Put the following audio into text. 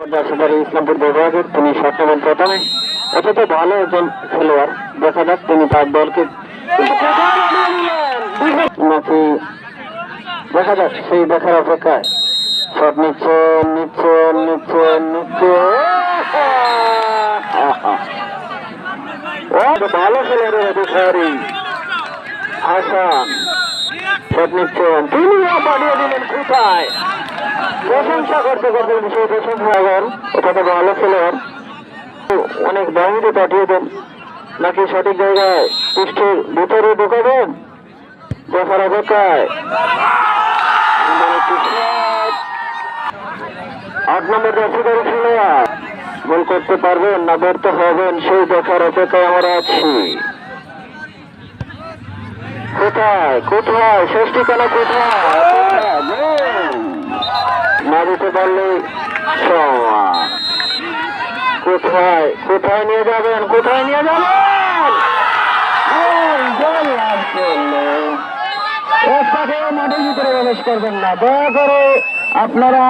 রাজশাহী ইসলামপুর বিভাগের তিনি সপ্তম প্রথমে অথচ ভালো একজন খেলোয়াড়। দেখা যাক তিনি তার দলকে নাকি দেখা যাক সেই দেখার অপেক্ষায়। শট নিচ্ছে নিচ্ছে নিচ্ছে নিচ্ছে ভালো খেলোয়াড়ের অধিকারী হাসান শট নিচ্ছেন, তিনি পাঠিয়ে দিলেন কোথায়। প্রশংসা করতে করতে সেই প্রশংসা করেন, এটা তো ভালো খেলোয়াড়। অনেক দামিতে পাঠিয়ে দেন নাকি সঠিক জায়গায় পৃষ্ঠের ভিতরে ঢোকাবেন দেখার অপেক্ষায়। 8 নম্বর জার্সিদার খেলোয়াড় গোল করতে পারবেন না ব্যর্থ হবেন সেই দেখার অপেক্ষায় আমরা আছি। কোথায় কোথায় শেষ ঠিকানা কোথায় না দিতে পারলে কোথায় কোথায় নিয়ে যাবেন কোথায় নিয়ে যাবেন। মাঠের ভিতরে প্রবেশ করবেন না, দয়া করে আপনারা।